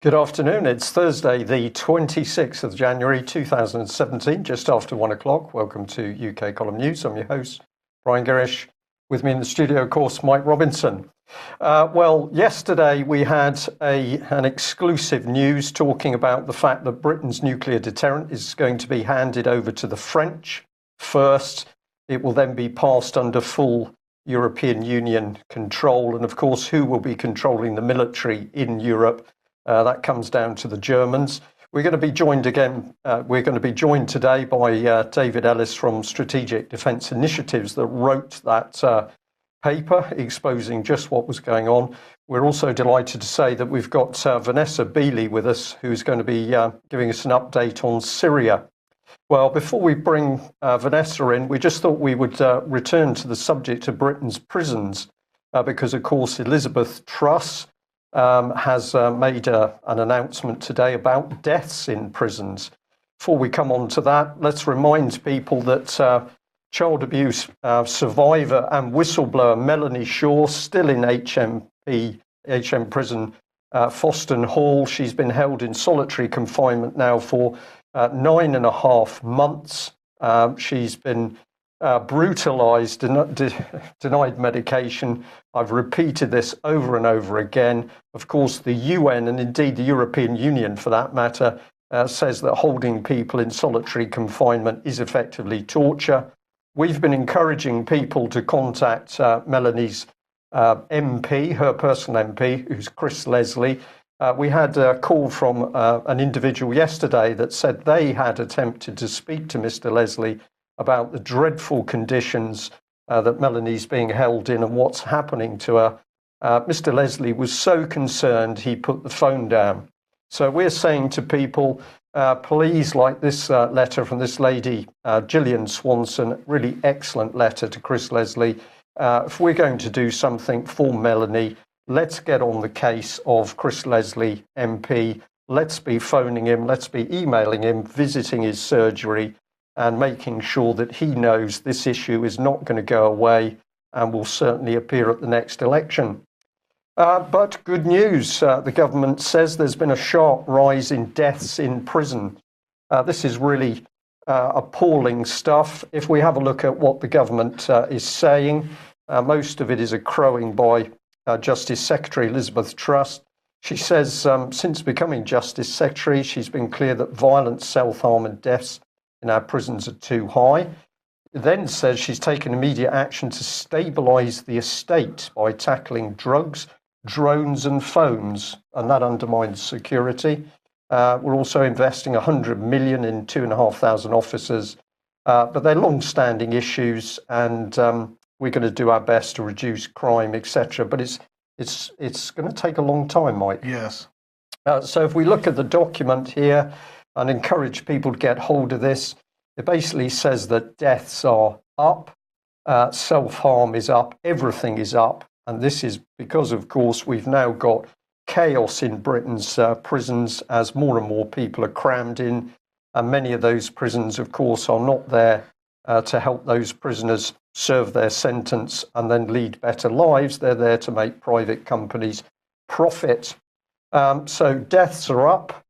Good afternoon. It's Thursday, the 26th of January 2017, just after 1 o'clock. Welcome to UK Column News. I'm your host, Brian Girish. With me in the studio, of course, Mike Robinson. Well, yesterday we had an exclusive news talking about the fact that Britain's nuclear deterrent is going to be handed over to the French first. It will then be passed under full European Union control. And of course, who will be controlling the military in Europe? That comes down to the Germans. We're going to be joined today by David Ellis from Strategic Defence Initiatives that wrote that paper exposing just what was going on. We're also delighted to say that we've got Vanessa Beeley with us, who's going to be giving us an update on Syria. Well, before we bring Vanessa in, we just thought we would return to the subject of Britain's prisons because, of course, Elizabeth Truss has made an announcement today about deaths in prisons. Before we come on to that, let's remind people that child abuse survivor and whistleblower Melanie Shaw, still in HM prison, Foston Hall. She's been held in solitary confinement now for 9.5 months. She's been brutalized, denied medication. I've repeated this over and over again. Of course, the UN and indeed the European Union, for that matter, says that holding people in solitary confinement is effectively torture. We've been encouraging people to contact Melanie's MP, her personal MP, who's Chris Leslie. We had a call from an individual yesterday that said they had attempted to speak to Mr. Leslie about the dreadful conditions that Melanie's being held in and what's happening to her. Mr. Leslie was so concerned he put the phone down. So we're saying to people, please, like this letter from this lady, Gillian Swanson, really excellent letter to Chris Leslie. If we're going to do something for Melanie, let's get on the case of Chris Leslie MP. Let's be phoning him, let's be emailing him, visiting his surgery, and making sure that he knows this issue is not going to go away and will certainly appear at the next election. But good news, the government says there's been a sharp rise in deaths in prison. This is really appalling stuff. If we have a look at what the government is saying, most of it is a crowing by Justice Secretary Elizabeth Truss. She says since becoming Justice Secretary, she's been clear that violence, self-harm and deaths in our prisons are too high. It then says she's taken immediate action to stabilise the estate by tackling drugs, drones and phones, and that undermines security. We're also investing 100 million in 2,500 officers, but they're long-standing issues, and we're going to do our best to reduce crime, etc. But it's going to take a long time, Mike. Yes. So if we look at the document here and encourage people to get hold of this, it basically says that deaths are up, self-harm is up, everything is up. And this is because, of course, we've now got chaos in Britain's prisons as more and more people are crammed in. And many of those prisons, of course, are not there to help those prisoners serve their sentence and then lead better lives. They're there to make private companies profit. So deaths are up.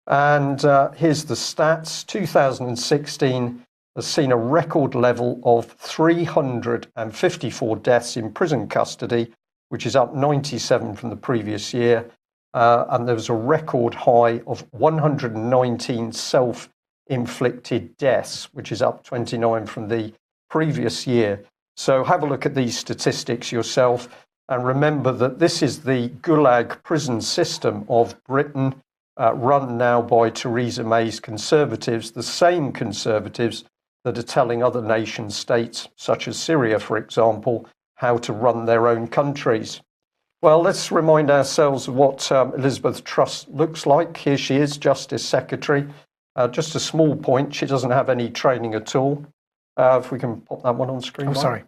And here's the stats. 2016 has seen a record level of 354 deaths in prison custody, which is up 97 from the previous year. And there was a record high of 119 self-inflicted deaths, which is up 29 from the previous year. So have a look at these statistics yourself and remember that this is the Gulag prison system of Britain, run now by Theresa May's Conservatives, the same Conservatives that are telling other nation states, such as Syria, for example, how to run their own countries. Well, let's remind ourselves of what Elizabeth Truss looks like. Here she is, Justice Secretary. Just a small point, she doesn't have any training at all. If we can pop that one on screen. I'm sorry.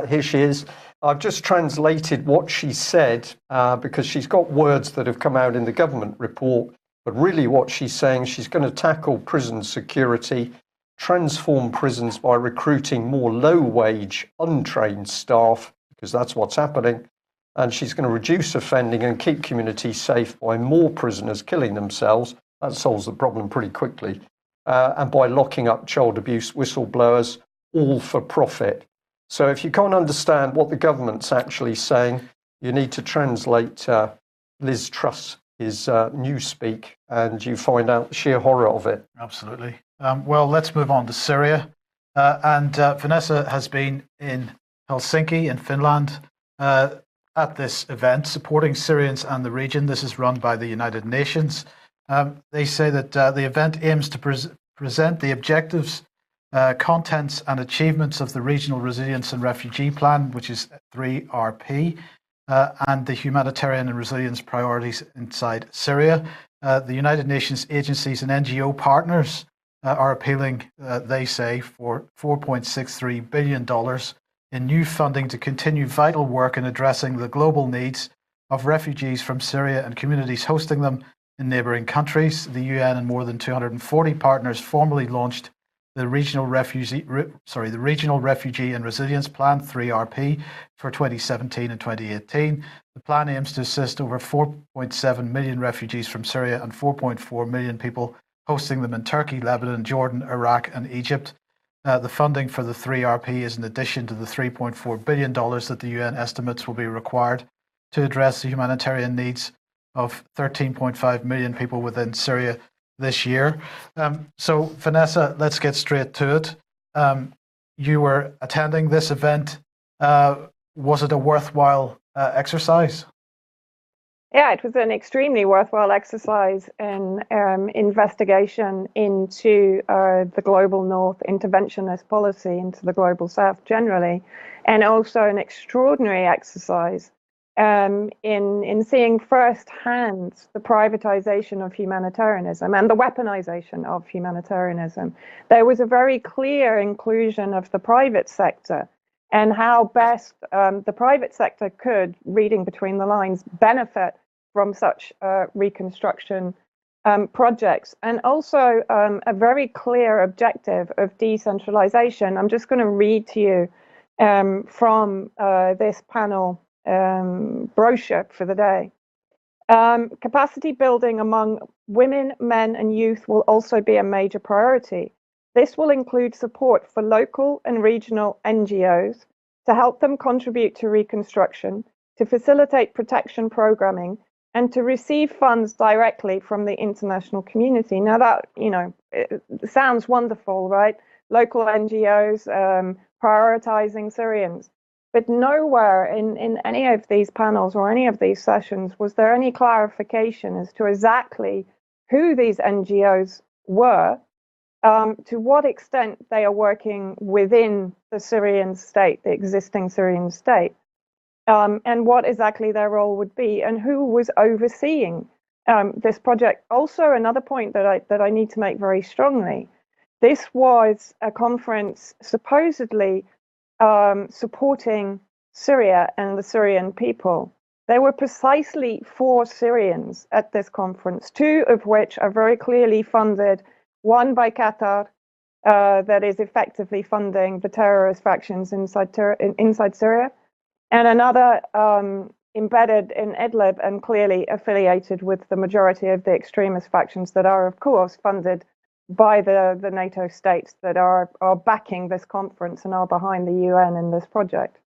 Here she is. I've just translated what she said because she's got words that have come out in the government report, but really what she's saying, she's going to tackle prison security, transform prisons by recruiting more low-wage, untrained staff, because that's what's happening, and she's going to reduce offending and keep communities safe by more prisoners killing themselves. That solves the problem pretty quickly. And by locking up child abuse whistleblowers, all for profit. So if you can't understand what the government's actually saying, you need to translate Liz Truss' newspeak, and you find out the sheer horror of it. Absolutely. Well, let's move on to Syria. And Vanessa has been in Helsinki in Finland at this event supporting Syrians and the region. This is run by the United Nations. They say that the event aims to present the objectives, contents and achievements of the Regional Resilience and Refugee Plan, which is 3RP, and the humanitarian and resilience priorities inside Syria. The United Nations agencies and NGO partners are appealing, they say, for $4.63 billion in new funding to continue vital work in addressing the global needs of refugees from Syria and communities hosting them in neighbouring countries. The UN and more than 240 partners formally launched the Regional Refugee and Resilience Plan, 3RP, for 2017 and 2018. The plan aims to assist over 4.7 million refugees from Syria and 4.4 million people hosting them in Turkey, Lebanon, Jordan, Iraq and Egypt. The funding for the 3RP is in addition to the $3.4 billion that the UN estimates will be required to address the humanitarian needs of 13.5 million people within Syria this year. So, Vanessa, let's get straight to it. You were attending this event. Was it a worthwhile exercise? Yeah, it was an extremely worthwhile exercise in investigation into the global north interventionist policy, into the global south generally, and also an extraordinary exercise in seeing firsthand the privatization of humanitarianism and the weaponization of humanitarianism. There was a very clear inclusion of the private sector and how best the private sector could, reading between the lines, benefit from such reconstruction projects, and also a very clear objective of decentralization. I'm just going to read to you from this panel brochure for the day. Capacity building among women, men and youth will also be a major priority. This will include support for local and regional NGOs to help them contribute to reconstruction, to facilitate protection programming, and to receive funds directly from the international community. Now that, it sounds wonderful, right? Local NGOs prioritizing Syrians. But nowhere in any of these panels or any of these sessions was there any clarification as to exactly who these NGOs were, to what extent they are working within the Syrian state, the existing Syrian state, and what exactly their role would be, and who was overseeing this project. Also, another point that I need to make very strongly: this was a conference supposedly supporting Syria and the Syrian people. There were precisely 4 Syrians at this conference, 2 of which are very clearly funded, one by Qatar, that is effectively funding the terrorist factions inside Syria, and another embedded in Idlib and clearly affiliated with the majority of the extremist factions that are, of course, funded by the NATO states that are backing this conference and are behind the UN in this project.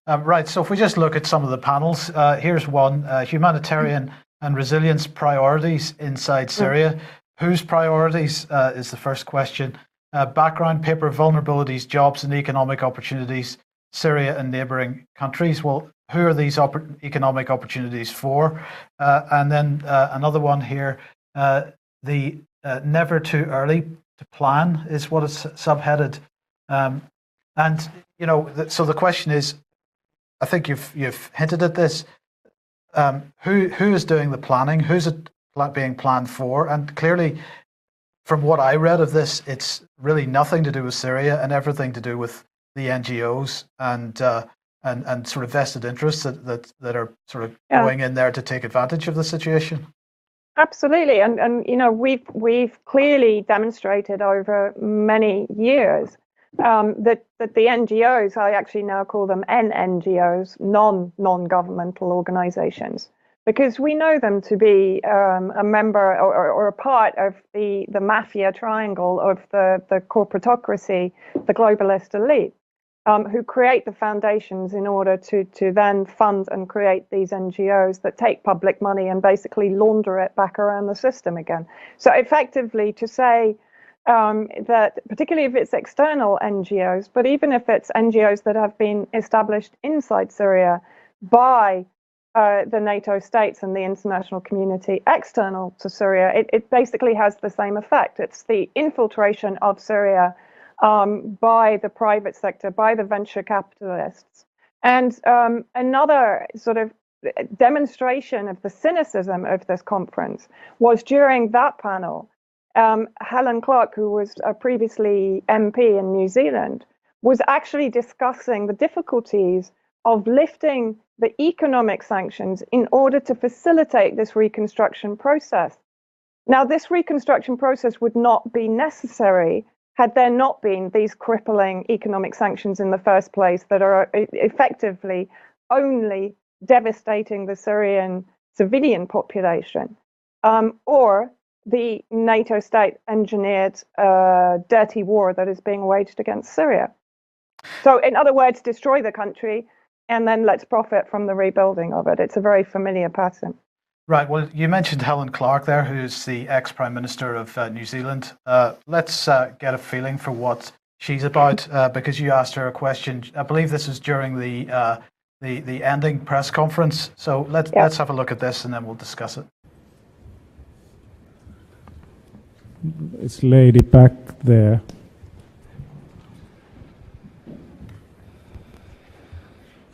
Right, so if we just look at some of the panels, here's one, humanitarian and resilience priorities inside Syria. Whose priorities is the first question. Background paper, vulnerabilities, jobs and economic opportunities, Syria and neighbouring countries. Well, who are these economic opportunities for? And then another one here, the never too early to plan is what it's subheaded. And, so the question is, I think you've hinted at this, who is doing the planning? Who's it being planned for? And clearly, from what I read of this, it's really nothing to do with Syria and everything to do with the NGOs and sort of vested interests that are sort of going in there to take advantage of the situation. Absolutely, and we've clearly demonstrated over many years that the NGOs, I actually now call them NNGOs, non-governmental organizations, because we know them to be a member or a part of the mafia triangle of the corporatocracy, the globalist elite, who create the foundations in order to then fund and create these NGOs that take public money and basically launder it back around the system again. So effectively, to say that, particularly if it's external NGOs, but even if it's NGOs that have been established inside Syria by the NATO states and the international community external to Syria, it basically has the same effect. It's the infiltration of Syria by the private sector, by the venture capitalists. And another sort of demonstration of the cynicism of this conference was during that panel. Helen Clark, who was previously MP in New Zealand, was actually discussing the difficulties of lifting the economic sanctions in order to facilitate this reconstruction process. Now, this reconstruction process would not be necessary had there not been these crippling economic sanctions in the first place that are effectively only devastating the Syrian civilian population, or the NATO state-engineered dirty war that is being waged against Syria. So, in other words, destroy the country, and then let's profit from the rebuilding of it. It's a very familiar pattern. Right. Well, you mentioned Helen Clark there, who's the ex-Prime Minister of New Zealand. Let's get a feeling for what she's about, because you asked her a question. I believe this is during the ending press conference. So let's have a look at this, and then we'll discuss it. It's lady back there.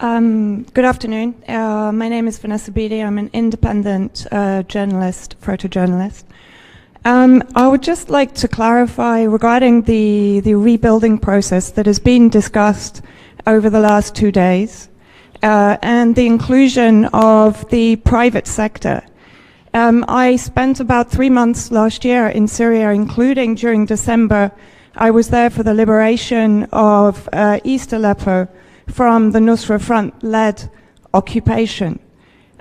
Good afternoon. My name is Vanessa Beattie. I'm an independent journalist, photojournalist. I would just like to clarify regarding the rebuilding process that has been discussed over the last 2 days and the inclusion of the private sector. I spent about 3 months last year in Syria, including during December. I was there for the liberation of East Aleppo from the Nusra Front-led occupation.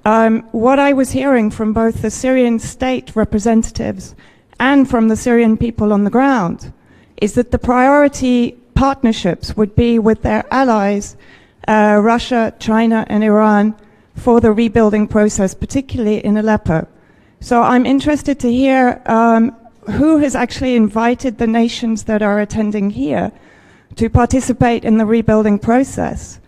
What I was hearing from both the Syrian state representatives and from the Syrian people on the ground is that the priority partnerships would be with their allies, Russia, China, and Iran, for the rebuilding process, particularly in Aleppo. So I'm interested to hear who has actually invited the nations that are attending here to participate in the rebuilding process,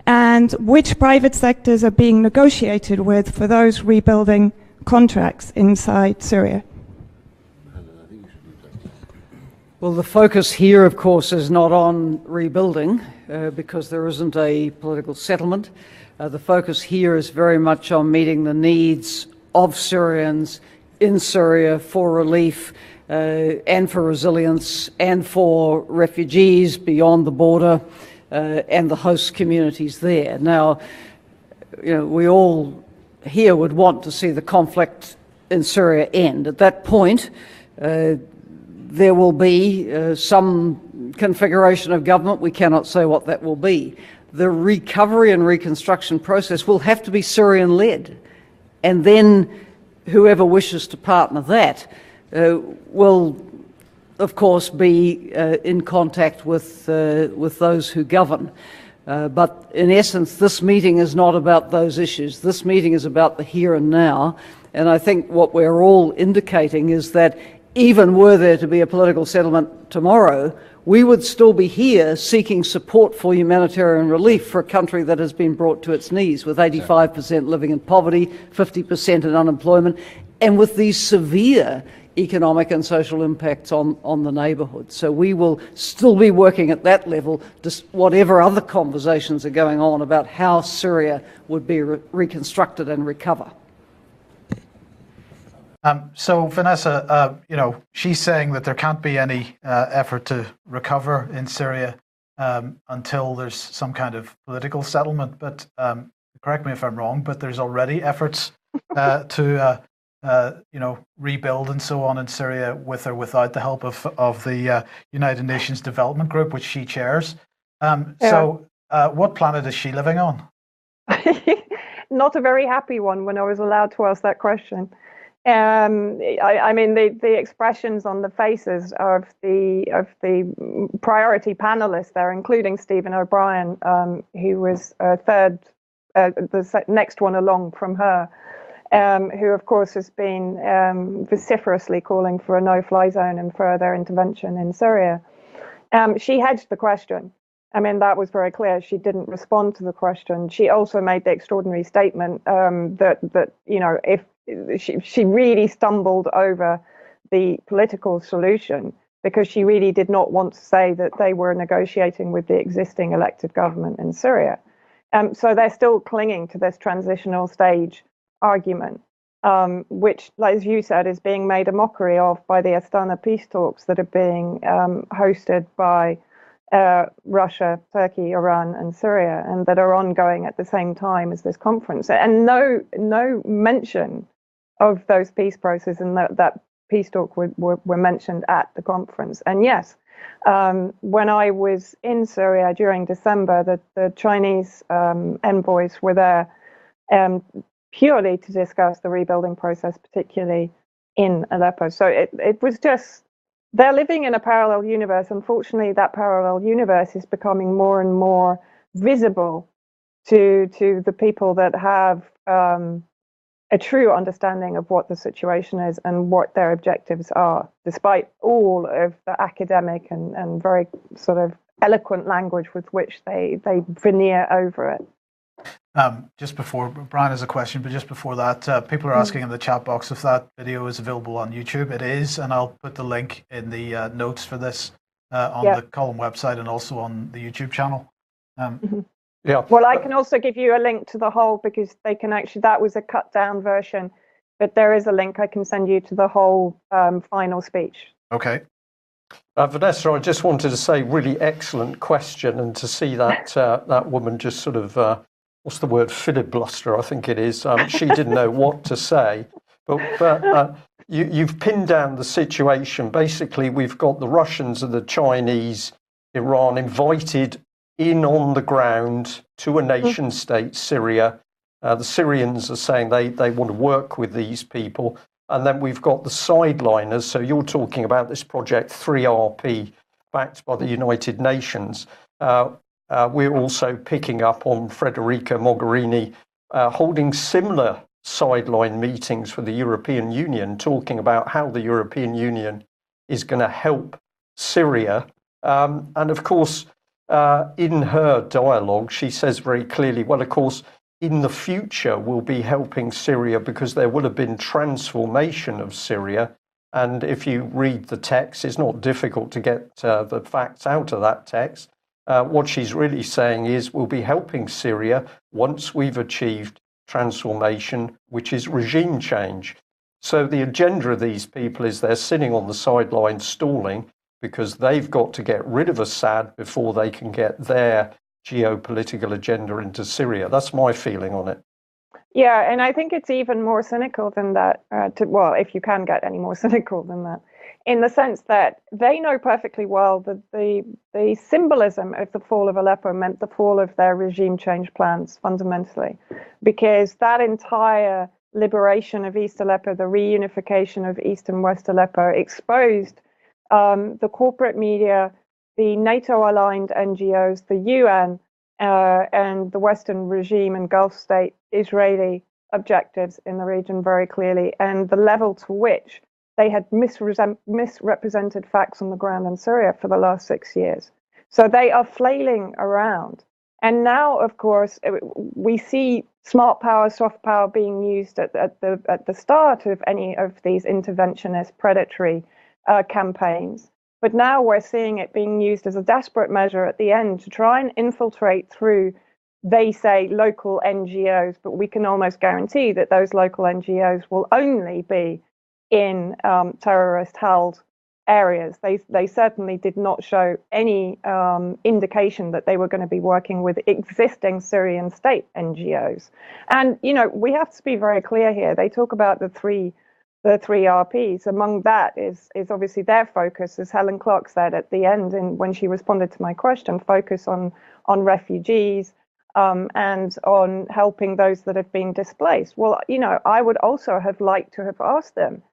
and which private sectors are being negotiated with for those rebuilding contracts inside Syria. Well, the focus here, of course, is not on rebuilding because there isn't a political settlement. The focus here is very much on meeting the needs of Syrians in Syria for relief and for resilience and for refugees beyond the border and the host communities there. Now, we all here would want to see the conflict in Syria end. At that point, there will be some configuration of government. We cannot say what that will be. The recovery and reconstruction process will have to be Syrian-led, and then whoever wishes to partner that will, of course, be in contact with those who govern. But in essence, this meeting is not about those issues. This meeting is about the here and now. And I think what we're all indicating is that even were there to be a political settlement tomorrow, we would still be here seeking support for humanitarian relief for a country that has been brought to its knees, with 85% living in poverty, 50% in unemployment, and with these severe economic and social impacts on the neighbourhood. So we will still be working at that level, whatever other conversations are going on about how Syria would be reconstructed and recover. So Vanessa, she's saying that there can't be any effort to recover in Syria until there's some kind of political settlement. But correct me if I'm wrong, but there's already efforts to rebuild and so on in Syria with or without the help of the United Nations Development Group, which she chairs. So what planet is she living on? Not a very happy one when I was allowed to ask that question. I mean, the expressions on the faces of the priority panelists there, including Stephen O'Brien, who was the next one along from her, who of course has been vociferously calling for a no-fly zone and further intervention in Syria. She hedged the question. I mean, that was very clear. She didn't respond to the question. She also made the extraordinary statement that if she really stumbled over the political solution because she really did not want to say that they were negotiating with the existing elected government in Syria. So they're still clinging to this transitional stage argument, which, as you said, is being made a mockery of by the Astana peace talks that are being hosted by Russia, Turkey, Iran, and Syria, and that are ongoing at the same time as this conference. And no mention of those peace processes and that peace talk were mentioned at the conference. And yes, when I was in Syria during December, the Chinese envoys were there purely to discuss the rebuilding process, particularly in Aleppo. So it was just, they're living in a parallel universe. Unfortunately, that parallel universe is becoming more and more visible to the people that have a true understanding of what the situation is and what their objectives are, despite all of the academic and very sort of eloquent language with which they veneer over it. Just before, Brian has a question, but just before that, people are asking in the chat box if that video is available on YouTube. It is, and I'll put the link in the notes for this on the column website and also on the YouTube channel. Yeah. Well, I can also give you a link to the whole, because they can actually, that was a cut down version, but there is a link I can send you to the whole final speech. Okay. Vanessa, I just wanted to say, really excellent question, and to see that that woman just sort of, what's the word, filibuster, I think it is. She didn't know what to say, but you've pinned down the situation. Basically, we've got the Russians and the Chinese, Iran invited in on the ground to a nation state, Syria. The Syrians are saying they want to work with these people. And then we've got the sideliners. So you're talking about this project 3RP, backed by the United Nations. We're also picking up on Federica Mogherini holding similar sideline meetings for the European Union, talking about how the European Union is going to help Syria. And of course, in her dialogue, she says very clearly, well, of course, in the future, we'll be helping Syria because there will have been transformation of Syria. And if you read the text, it's not difficult to get the facts out of that text. What she's really saying is we'll be helping Syria once we've achieved transformation, which is regime change. So the agenda of these people is they're sitting on the sidelines stalling, because they've got to get rid of Assad before they can get their geopolitical agenda into Syria. That's my feeling on it. Yeah, and I think it's even more cynical than that, well, if you can get any more cynical than that, in the sense that they know perfectly well that the symbolism of the fall of Aleppo meant the fall of their regime change plans, fundamentally, because that entire liberation of East Aleppo, the reunification of East and West Aleppo, exposed the corporate media, the NATO-aligned NGOs, the UN, and the Western regime and Gulf state Israeli objectives in the region very clearly, and the level to which they had misrepresented facts on the ground in Syria for the last 6 years. So they are flailing around. And now, of course, we see smart power, soft power being used at the start of any of these interventionist, predatory campaigns. But now we're seeing it being used as a desperate measure at the end to try and infiltrate through, they say, local NGOs, but we can almost guarantee that those local NGOs will only be in terrorist-held areas. They certainly did not show any indication that they were going to be working with existing Syrian state NGOs. And, you know, we have to be very clear here. They talk about the three the three RPs. Among that is obviously their focus, as Helen Clark said at the end, and when she responded to my question, focus on refugees and on helping those that have been displaced. Well, I would also have liked to have asked them,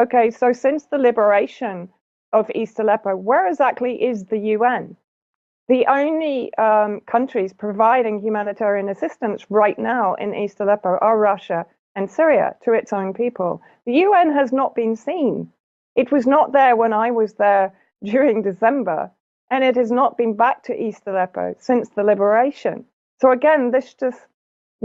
okay, so since the liberation of East Aleppo, where exactly is the UN? The only countries providing humanitarian assistance right now in East Aleppo are Russia and Syria to its own people. The UN has not been seen. It was not there when I was there during December, and it has not been back to East Aleppo since the liberation. So again, this just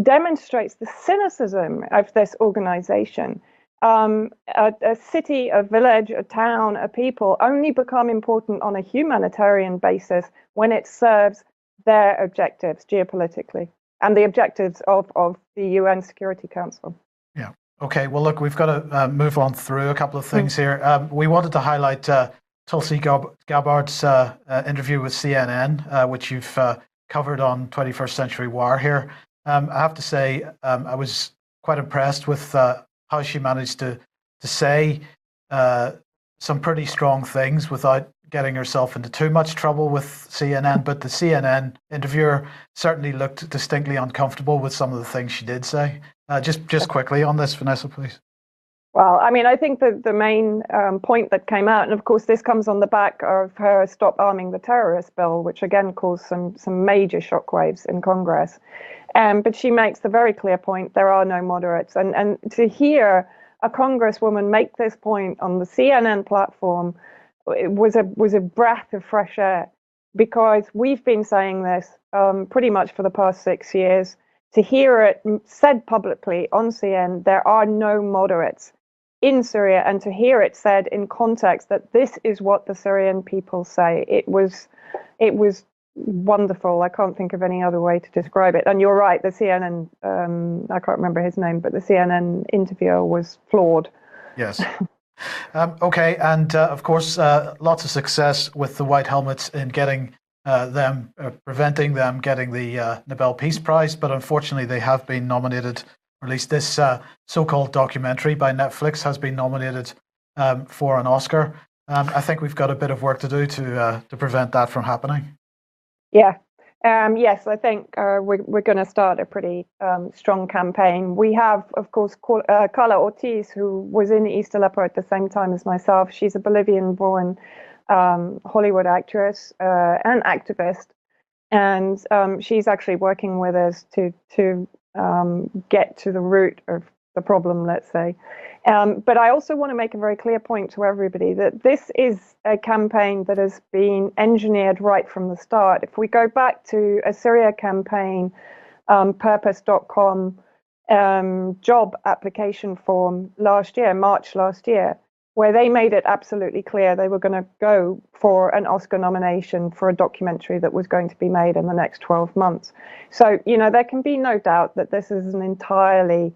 demonstrates the cynicism of this organization. A city, a village, a town, a people only become important on a humanitarian basis when it serves their objectives geopolitically and the objectives of the UN Security Council. Yeah. Okay. Well, look, we've got to move on through a couple of things here. We wanted to highlight Tulsi Gabbard's interview with CNN, which you've covered on 21st Century Wire here. I have to say, I was quite impressed with how she managed to say some pretty strong things without getting herself into too much trouble with CNN. But the CNN interviewer certainly looked distinctly uncomfortable with some of the things she did say. Just quickly on this, Vanessa, please. Well, I mean, I think that the main point that came out, and of course this comes on the back of her Stop Arming the Terrorists bill, which again caused some major shockwaves in Congress. But she makes the very clear point, there are no moderates. And to hear a congresswoman make this point on the CNN platform, it was a breath of fresh air, because we've been saying this pretty much for the past 6 years. To hear it said publicly on CNN, there are no moderates in Syria, and to hear it said in context that this is what the Syrian people say, it was wonderful. I can't think of any other way to describe it. And you're right, the CNN, I can't remember his name, but the CNN interviewer was flawed. Yes. Okay, and of course, lots of success with the White Helmets in getting preventing them getting the Nobel Peace Prize, but unfortunately they have been nominated, or at least this so-called documentary by Netflix has been nominated for an Oscar. I think we've got a bit of work to do to prevent that from happening. Yeah. Yes, I think we're going to start a pretty strong campaign. We have, of course, Carla Ortiz, who was in East Aleppo at the same time as myself. She's a Bolivian-born Hollywood actress and activist, and she's actually working with us to get to the root of the problem, let's say. But I also want to make a very clear point to everybody that this is a campaign that has been engineered right from the start. If we go back to a Syria campaign, purpose.com job application form last year, March last year, where they made it absolutely clear they were going to go for an Oscar nomination for a documentary that was going to be made in the next 12 months. So, there can be no doubt that this is an entirely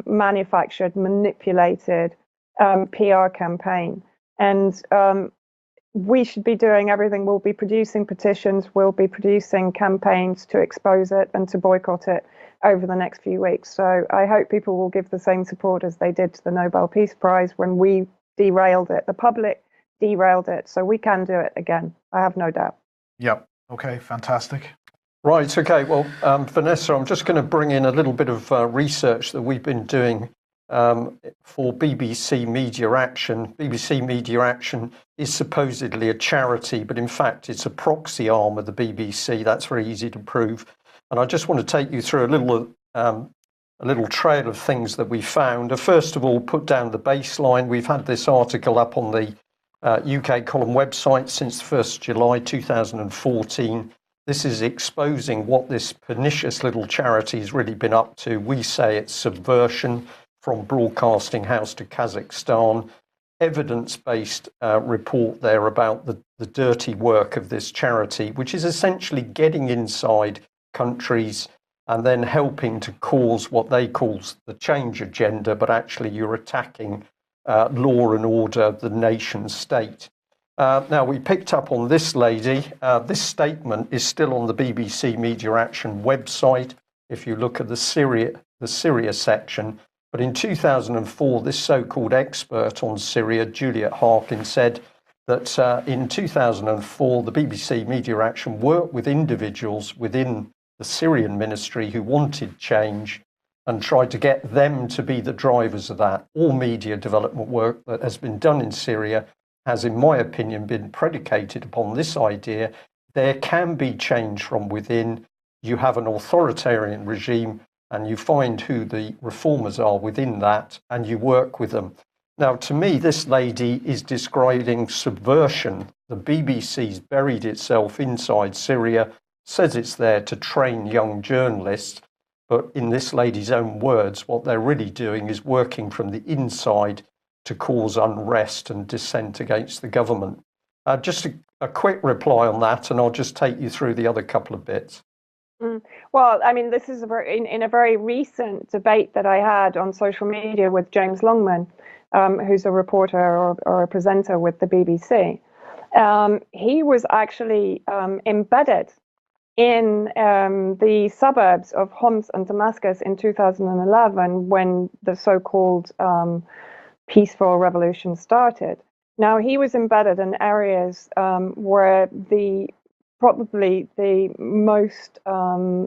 manufactured, manipulated PR campaign. And we should be doing everything. We'll be producing petitions, we'll be producing campaigns to expose it and to boycott it over the next few weeks. So I hope people will give the same support as they did to the Nobel Peace Prize when we derailed it. The public derailed it, so we can do it again. I have no doubt. Yep. Okay, fantastic. Right, okay. Well, Vanessa, I'm just going to bring in a little bit of research that we've been doing for BBC Media Action. BBC Media Action is supposedly a charity, but in fact it's a proxy arm of the BBC. That's very easy to prove. And I just want to take you through a little trail of things that we found. First of all, put down the baseline. We've had this article up on the UK Column website since 1st July 2014. This is exposing what this pernicious little charity has really been up to. We say it's subversion from broadcasting house to Kazakhstan. Evidence-based report there about the dirty work of this charity, which is essentially getting inside countries and then helping to cause what they call the change agenda, but actually you're attacking law and order, the nation state. Now, we picked up on this lady. This statement is still on the BBC Media Action website. If you look at the Syria section, But in 2004, this so-called expert on Syria, Juliet Harkin, said that in 2004, the BBC Media Action worked with individuals within the Syrian ministry who wanted change and tried to get them to be the drivers of that. All media development work that has been done in Syria has, in my opinion, been predicated upon this idea: there can be change from within. You have an authoritarian regime and you find who the reformers are within that and you work with them. Now, to me, this lady is describing subversion. The BBC's buried itself inside Syria, says it's there to train young journalists, but in this lady's own words, what they're really doing is working from the inside to cause unrest and dissent against the government. Just a quick reply on that, and I'll just take you through the other couple of bits. Well, I mean, this is in a very recent debate that I had on social media with James Longman, who's a reporter or a presenter with the BBC. He was actually embedded in the suburbs of Homs and Damascus in 2011 when the so-called peaceful revolution started. Now, he was embedded in areas where probably the most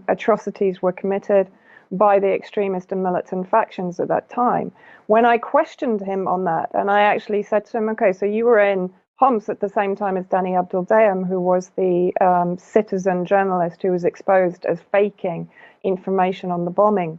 atrocities were committed by the extremist and militant factions at that time. When I questioned him on that, and I actually said to him, okay, so you were in Homs at the same time as Danny Abdul-Dayem, who was the citizen journalist who was exposed as faking information on the bombing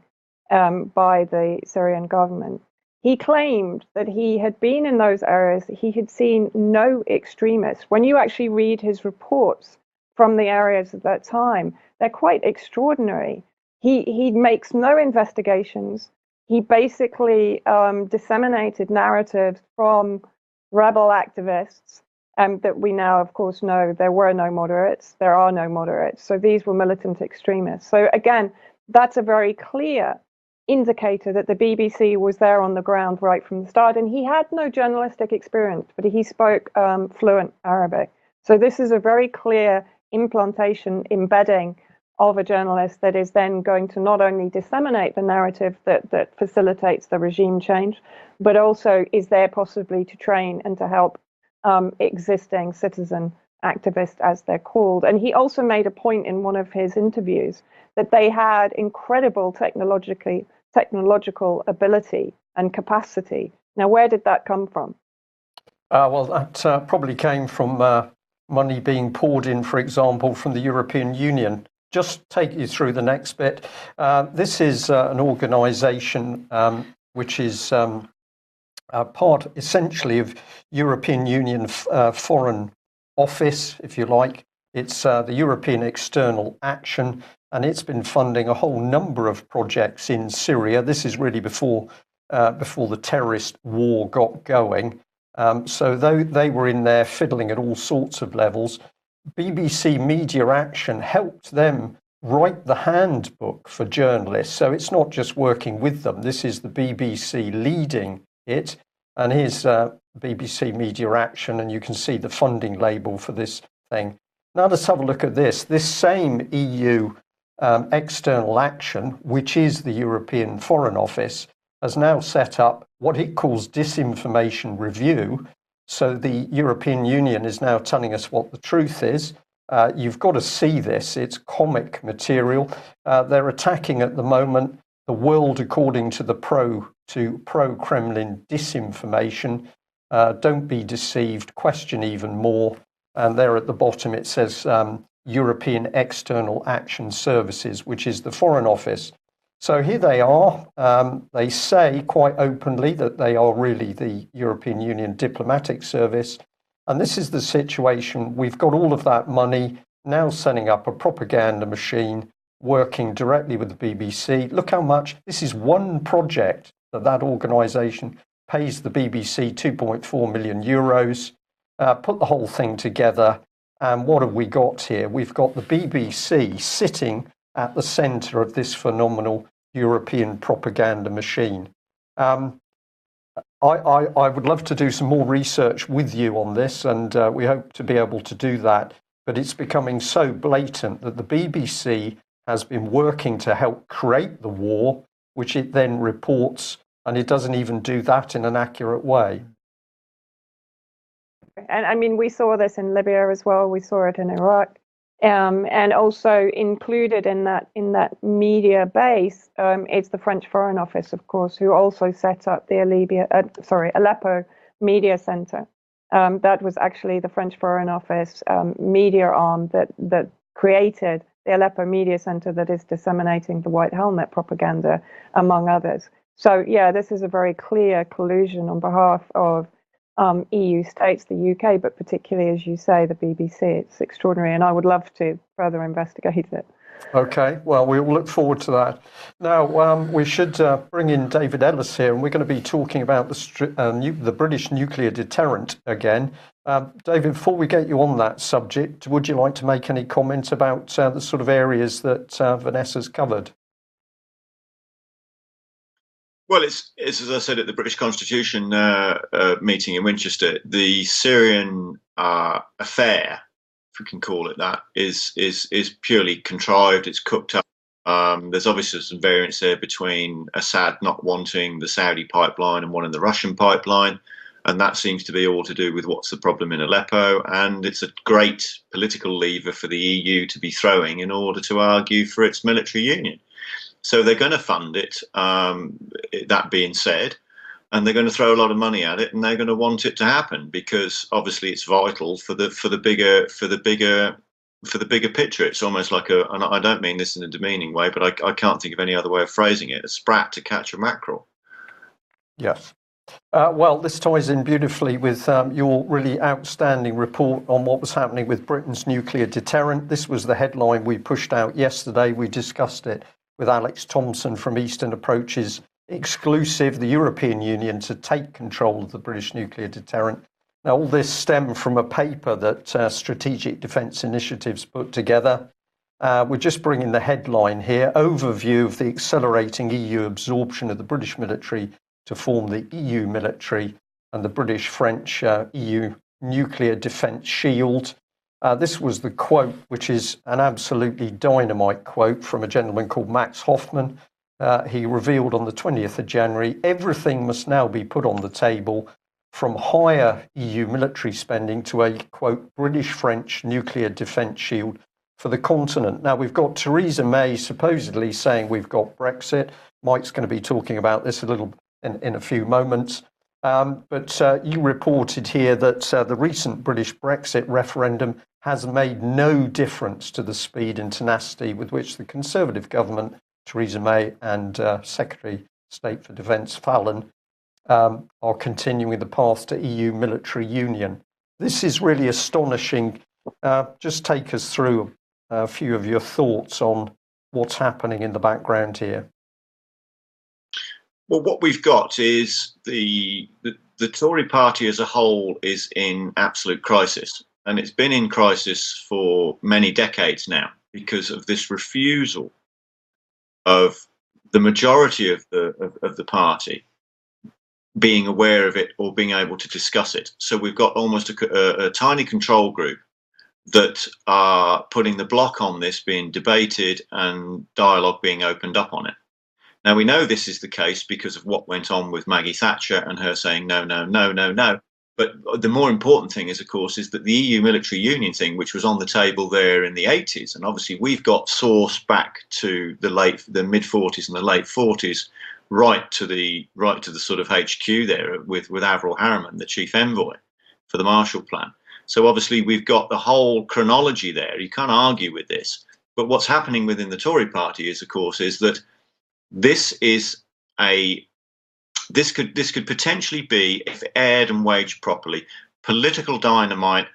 by the Syrian government. He claimed that he had been in those areas, he had seen no extremists. When you actually read his reports from the areas at that time, they're quite extraordinary. He makes no investigations. He basically disseminated narratives from rebel activists that we now, of course, know there were no moderates. There are no moderates. So these were militant extremists. So again, that's a very clear indicator that the BBC was there on the ground right from the start. And he had no journalistic experience, but he spoke fluent Arabic. So this is a very clear implantation, embedding of a journalist that is then going to not only disseminate the narrative that facilitates the regime change, but also is there possibly to train and to help existing citizen activists, as they're called. And he also made a point in one of his interviews that they had incredible technological ability and capacity. Now, where did that come from? Well, that probably came from money being poured in, for example, from the European Union. Just take you through the next bit. This is an organisation which is part essentially of European Union Foreign Office, if you like. It's the European External Action, and it's been funding a whole number of projects in Syria. This is really before the terrorist war got going. So they were in there fiddling at all sorts of levels. BBC Media Action helped them write the handbook for journalists. So it's not just working with them. This is the BBC leading it. And here's BBC Media Action, and you can see the funding label for this thing. Now let's have a look at this. This same EU External Action, which is the European Foreign Office, has now set up what it calls disinformation review. So the European Union is now telling us what the truth is. You've got to see this. It's comic material. They're attacking at the moment the world according to the pro-Kremlin disinformation. Don't be deceived, question even more. And there at the bottom it says European External Action Services, which is the Foreign Office. So here they are. They say quite openly that they are really the European Union Diplomatic Service. And this is the situation. We've got all of that money now setting up a propaganda machine, working directly with the BBC. Look how much. This is one project that organisation pays the BBC 2.4 million euros. Put the whole thing together. And what have we got here? We've got the BBC sitting at the centre of this phenomenal European propaganda machine. I would love to do some more research with you on this, and we hope to be able to do that. But it's becoming so blatant that the BBC has been working to help create the war, which it then reports and it doesn't even do that in an accurate way. And I mean, we saw this in Libya as well. We saw it in Iraq, and also included in that media base, it's the French Foreign Office, of course, who also set up the Aleppo Media Center. That was actually the French Foreign Office media arm that created the Aleppo Media Center that is disseminating the White Helmet propaganda, among others. So yeah, this is a very clear collusion on behalf of EU states, the UK, but particularly, as you say, the BBC. It's extraordinary, and I would love to further investigate it. Okay, well, we'll look forward to that. Now, we should bring in David Ellis here, and we're going to be talking about the British nuclear deterrent again. David, before we get you on that subject, would you like to make any comments about the sort of areas that Vanessa's covered? Well, it's as I said at the British Constitution meeting in Winchester, the Syrian affair, if we can call it that, is purely contrived. It's cooked up. There's obviously some variance there between Assad not wanting the Saudi pipeline and wanting the Russian pipeline, and that seems to be all to do with what's the problem in Aleppo. And it's a great political lever for the EU to be throwing in order to argue for its military union. So they're going to fund it, that being said, and they're going to throw a lot of money at it, and they're going to want it to happen because obviously it's vital for the bigger picture. It's almost like and I don't mean this in a demeaning way, but I can't think of any other way of phrasing it, a sprat to catch a mackerel. Yes. Well, this ties in beautifully with your really outstanding report on what was happening with Britain's nuclear deterrent. This was the headline we pushed out yesterday. We discussed it with Alex Thompson from Eastern Approaches Exclusive, the European Union to take control of the British nuclear deterrent. Now, all this stemmed from a paper that Strategic Defence Initiatives put together. We're just bringing the headline here, overview of the accelerating EU absorption of the British military to form the EU military and the British-French EU nuclear defence shield. This was the quote, which is an absolutely dynamite quote from a gentleman called Max Hoffman. He revealed on the 20th of January, everything must now be put on the table from higher EU military spending to a, quote, British-French nuclear defence shield for the continent. Now, we've got Theresa May supposedly saying we've got Brexit. Mike's going to be talking about this a little in a few moments. But you reported here that the recent British Brexit referendum has made no difference to the speed and tenacity with which the Conservative government, Theresa May and Secretary of State for Defence Fallon, are continuing the path to EU military union. This is really astonishing. Just take us through a few of your thoughts on what's happening in the background here. Well, what we've got is the Tory party as a whole is in absolute crisis, and it's been in crisis for many decades now because of this refusal of the majority of the party being aware of it or being able to discuss it. So we've got almost a tiny control group that are putting the block on this being debated and dialogue being opened up on it. Now, we know this is the case because of what went on with Maggie Thatcher and her saying no, no, no, no, no. But the more important thing is, of course, is that the EU military union thing, which was on the table there in the 80s, and obviously we've got source back to the mid 40s and the late 40s, right to the sort of HQ there with Avril Harriman, the chief envoy for the Marshall Plan. So obviously we've got the whole chronology there. You can't argue with this. But what's happening within the Tory party is, of course, is that this could potentially be, if aired and waged properly, political dynamite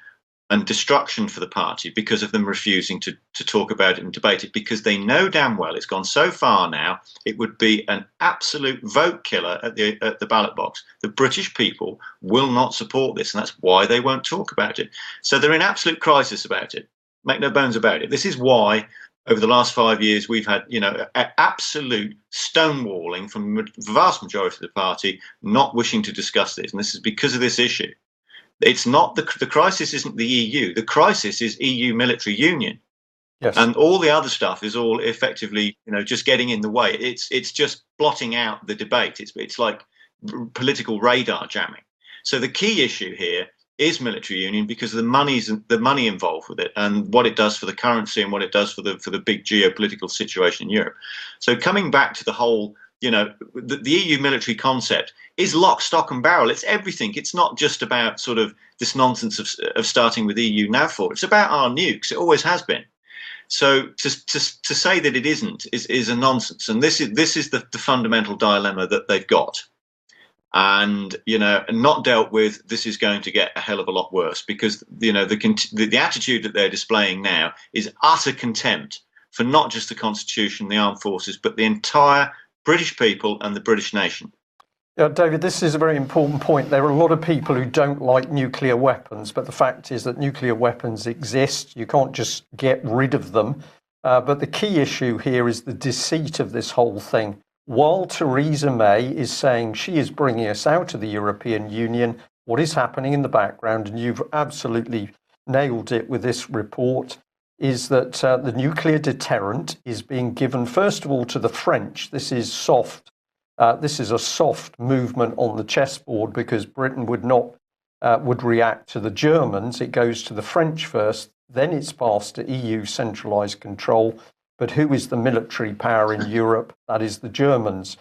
and destruction for the party because of them refusing to talk about it and debate it, because they know damn well it's gone so far now it would be an absolute vote killer at the ballot box. The British people will not support this, and that's why they won't talk about it. So they're in absolute crisis about it. Make no bones about it. This is why over the last 5 years, we've had, absolute stonewalling from the vast majority of the party not wishing to discuss this. And this is because of this issue. It's not the crisis isn't the EU. The crisis is EU military union. Yes. And all the other stuff is all effectively, just getting in the way. It's just blotting out the debate. It's like political radar jamming. So the key issue here is military union, because the money involved with it, and what it does for the currency, and what it does for the big geopolitical situation in Europe. So coming back to the whole, the EU military concept is lock, stock and barrel. It's everything. It's not just about sort of this nonsense of starting with EU NAVFOR. It's about our nukes. It always has been. So to say that it isn't is a nonsense. And this is the fundamental dilemma that they've got. And not dealt with, this is going to get a hell of a lot worse, because the attitude that they're displaying now is utter contempt for not just the Constitution, the armed forces, but the entire British people and the British nation. Yeah, David, this is a very important point. There are a lot of people who don't like nuclear weapons, but the fact is that nuclear weapons exist. You can't just get rid of them. But the key issue here is the deceit of this whole thing. While Theresa May is saying she is bringing us out of the European Union, what is happening in the background, and you've absolutely nailed it with this report, is that the nuclear deterrent is being given, first of all, to the French. This is soft. This is a soft movement on the chessboard, because Britain would react to the Germans. It goes to the French first, then it's passed to EU centralised control. But who is the military power in Europe? That is the Germans.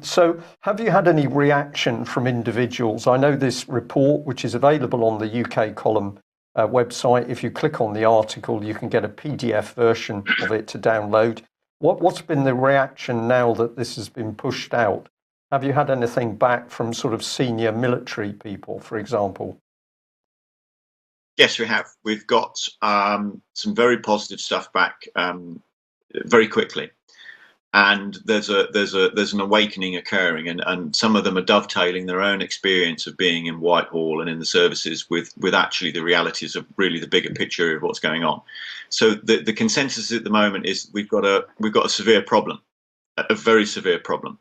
So have you had any reaction from individuals? I know this report, which is available on the UK column website, if you click on the article, you can get a PDF version of it to download. What's been the reaction now that this has been pushed out? Have you had anything back from sort of senior military people, for example? Yes, we have. We've got some very positive stuff back very quickly, and there's an awakening occurring, and some of them are dovetailing their own experience of being in Whitehall and in the services with actually the realities of really the bigger picture of what's going on. So the consensus at the moment is we've got a severe problem, a very severe problem,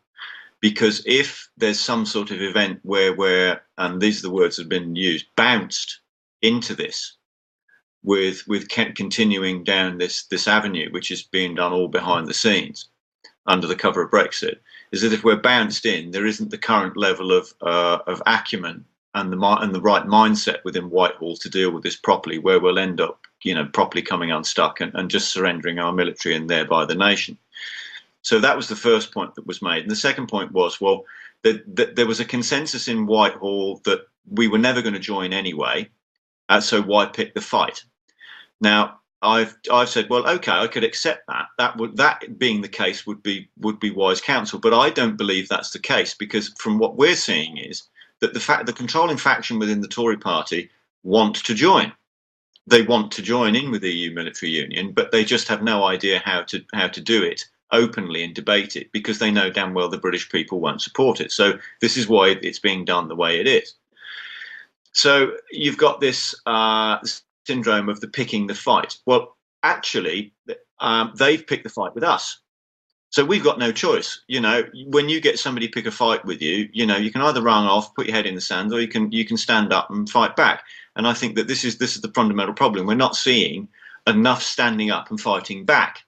because if there's some sort of event where we're, and these are the words that have been used, bounced into this, with continuing down this avenue, which is being done all behind the scenes under the cover of Brexit, is that if we're bounced in, there isn't the current level of acumen and the right mindset within Whitehall to deal with this properly, where we'll end up, properly coming unstuck and just surrendering our military and thereby the nation. So that was the first point that was made. And the second point was, well, there was a consensus in Whitehall that we were never going to join anyway, so why pick the fight? Now, I've said, well, okay, I could accept that. That being the case would be wise counsel, but I don't believe that's the case, because from what we're seeing is that the controlling faction within the Tory party want to join. They want to join in with the EU military union, but they just have no idea how to do it openly and debate it, because they know damn well the British people won't support it. So this is why it's being done the way it is. So you've got this syndrome of the picking the fight. Well, actually, they've picked the fight with us. So we've got no choice. When you get somebody pick a fight with you, you can either run off, put your head in the sand, or you can stand up and fight back. And I think that this is the fundamental problem. We're not seeing enough standing up and fighting back.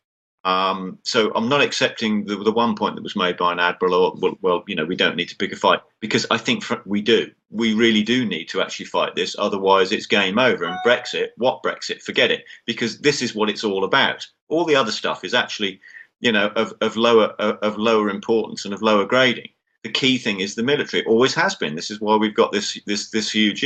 So I'm not accepting the one point that was made by an admiral, well, we don't need to pick a fight, because I think we do. We really do need to actually fight this. Otherwise, it's game over. And Brexit, what Brexit? Forget it, because this is what it's all about. All the other stuff is actually, of lower importance and of lower grading. The key thing is the military. It always has been. This is why we've got this huge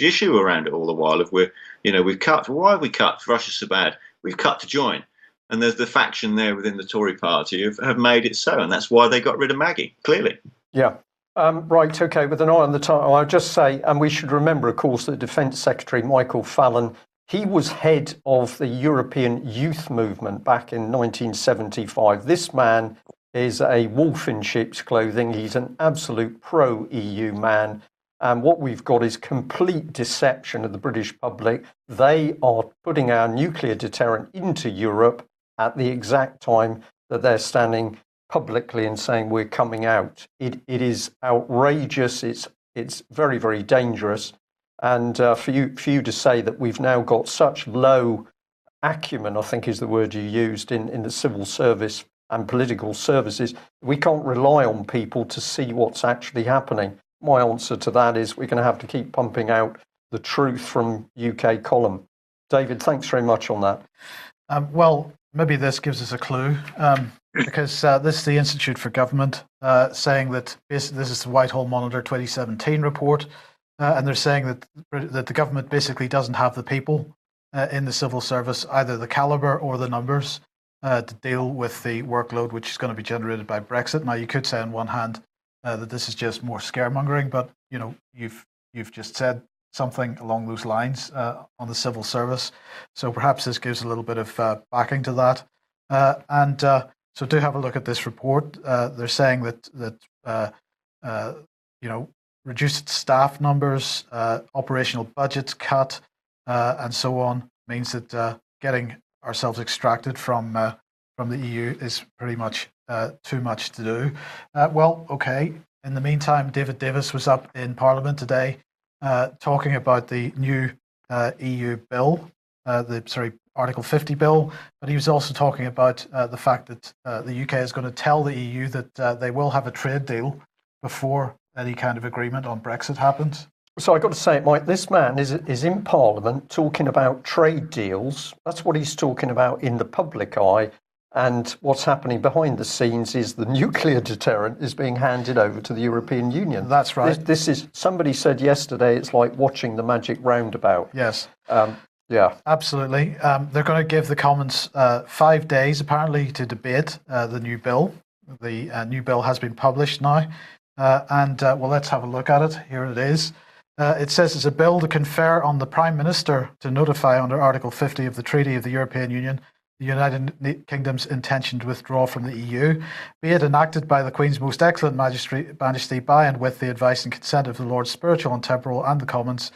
issue around it all the while. Of we've cut. Why have we cut? Russia's so bad. We've cut to join. And there's the faction there within the Tory party have made it so, and that's why they got rid of Maggie, clearly. Yeah. Right, okay, with an eye on the time, I'll just say, and we should remember, of course, that Defence Secretary Michael Fallon, he was head of the European Youth Movement back in 1975. This man is a wolf in sheep's clothing. He's an absolute pro-EU man. And what we've got is complete deception of the British public. They are putting our nuclear deterrent into Europe at the exact time that they're standing publicly and saying we're coming out. It is outrageous. It's very, very dangerous. And for you to say that we've now got such low acumen, I think is the word you used, in the civil service and political services. We can't rely on people to see what's actually happening. My answer to that is we're going to have to keep pumping out the truth from UK Column. David, thanks very much on that. Well, maybe this gives us a clue, because this is the Institute for Government saying that this is the Whitehall Monitor 2017 report, and they're saying that the government basically doesn't have the people in the civil service, either the calibre or the numbers, to deal with the workload which is going to be generated by Brexit. Now, you could say on one hand that this is just more scaremongering, but you've just said something along those lines on the civil service. So perhaps this gives a little bit of backing to that. So do have a look at this report. They're saying that reduced staff numbers, operational budgets cut, and so on means that getting ourselves extracted from the EU is pretty much too much to do. Well, okay. In the meantime, David Davis was up in Parliament today talking about the new EU bill, Article 50 bill, but he was also talking about the fact that the UK is going to tell the EU that they will have a trade deal before any kind of agreement on Brexit happens. So I've got to say, Mike, this man is in Parliament talking about trade deals. That's what he's talking about in the public eye. And what's happening behind the scenes is the nuclear deterrent is being handed over to the European Union. That's right. This is, somebody said yesterday, it's like watching the magic roundabout. Yes. Yeah. Absolutely. They're going to give the Commons 5 days, apparently, to debate the new bill. The new bill has been published now. Well, let's have a look at it. Here it is. It says it's a bill to confer on the Prime Minister to notify under Article 50 of the Treaty of the European Union the United Kingdom's intention to withdraw from the EU, be it enacted by the Queen's Most Excellent Majesty by and with the advice and consent of the Lords Spiritual and Temporal and the Commons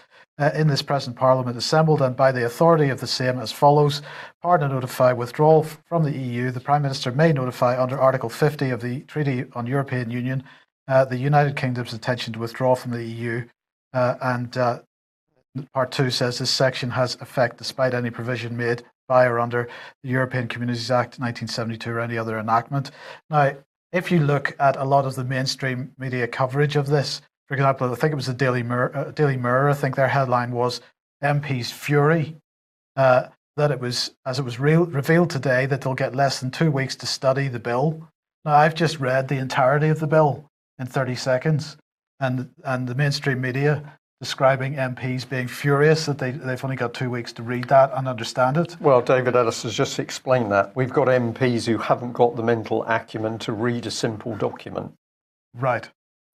in this present Parliament assembled, and by the authority of the same as follows. Pardon and notify withdrawal from the EU. The Prime Minister may notify under Article 50 of the Treaty on European Union the United Kingdom's intention to withdraw from the EU. Part 2 says this section has effect despite any provision made by or under the European Communities Act 1972 or any other enactment. Now, if you look at a lot of the mainstream media coverage of this, for example, I think it was the Daily Mirror, I think their headline was MPs' fury, that it was, as it was revealed today, that they'll get less than 2 weeks to study the bill. Now, I've just read the entirety of the bill in 30 seconds, and the mainstream media describing MPs being furious that they've only got 2 weeks to read that and understand it. Well, David Ellis has just explained that. We've got MPs who haven't got the mental acumen to read a simple document. Right.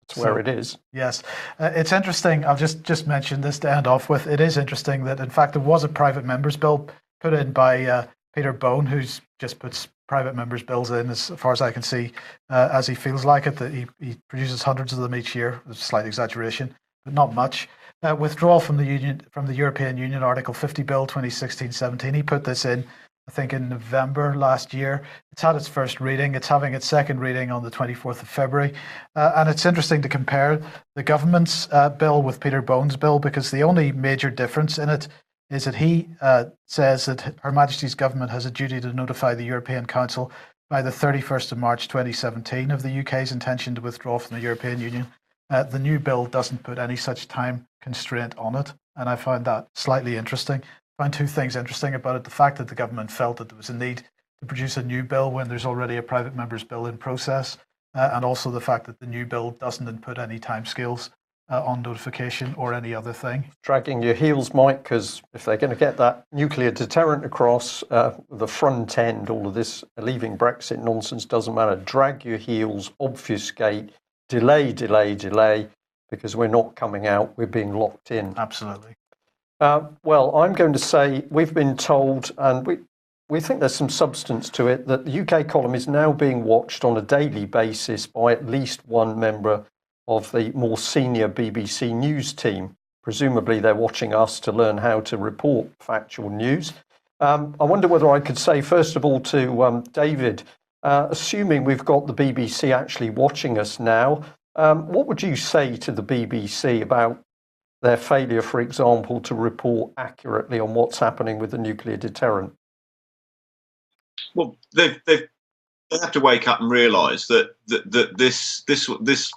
That's where it is. Yes. It's interesting. I'll just mention this to end off with. It is interesting that, in fact, there was a private members bill put in by Peter Bone, who's just puts private members bills in, as far as I can see, as he feels like it. That he produces hundreds of them each year. It's a slight exaggeration, but not much. Withdrawal from the European Union, Article 50 Bill 2016-17. He put this in, I think, in November last year. It's had its first reading. It's having its second reading on the 24th of February. And it's interesting to compare the government's bill with Peter Bone's bill, because the only major difference in it is that he says that Her Majesty's government has a duty to notify the European Council by the 31st of March 2017 of the UK's intention to withdraw from the European Union. The new bill doesn't put any such time constraint on it, and I found that slightly interesting. I found two things interesting about it: the fact that the government felt that there was a need to produce a new bill when there's already a private member's bill in process, and also the fact that the new bill doesn't input any timescales on notification or any other thing. Dragging your heels, Mike, because if they're going to get that nuclear deterrent across the front end, all of this leaving Brexit nonsense doesn't matter. Drag your heels, obfuscate, delay, because we're not coming out, we're being locked in. Absolutely. Well, I'm going to say we've been told, and we think there's some substance to it, that the UK column is now being watched on a daily basis by at least one member of the more senior BBC News team. Presumably they're watching us to learn how to report factual news. I wonder whether I could say, first of all, to David, assuming we've got the BBC actually watching us now, what would you say to the BBC about their failure, for example, to report accurately on what's happening with the nuclear deterrent? Well, they have to wake up and realise that this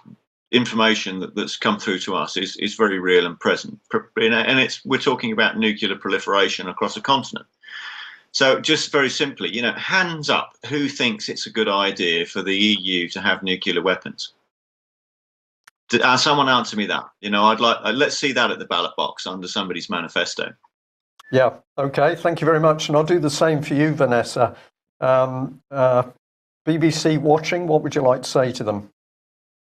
information that's come through to us is very real and present, and we're talking about nuclear proliferation across a continent. So just very simply, hands up, who thinks it's a good idea for the EU to have nuclear weapons? Someone answer me that. Let's see that at the ballot box under somebody's manifesto. Yeah, okay, thank you very much. And I'll do the same for you, Vanessa. BBC watching, what would you like to say to them?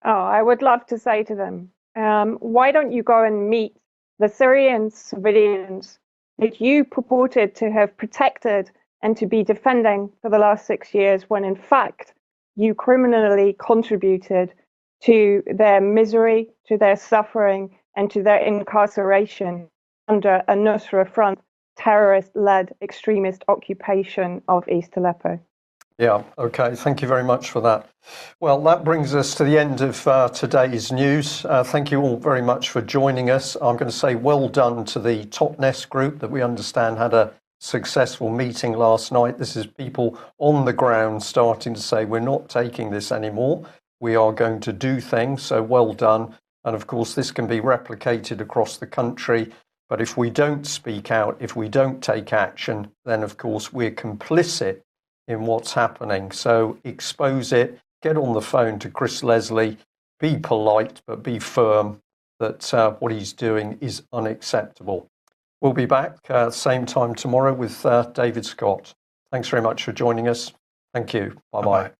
Oh, I would love to say to them, why don't you go and meet the Syrian civilians that you purported to have protected and to be defending for the last 6 years, when in fact you criminally contributed to their misery, to their suffering, and to their incarceration under a Nusra Front terrorist-led extremist occupation of East Aleppo. Yeah, okay, thank you very much for that. Well, that brings us to the end of today's news. Thank you all very much for joining us. I'm going to say well done to the Totnes group that we understand had a successful meeting last night. This is people on the ground starting to say, we're not taking this anymore. We are going to do things, so well done. And of course, this can be replicated across the country. But if we don't speak out, if we don't take action, then of course we're complicit in what's happening. So expose it, get on the phone to Chris Leslie, be polite, but be firm that what he's doing is unacceptable. We'll be back same time tomorrow with David Scott. Thanks very much for joining us. Thank you. Bye-bye.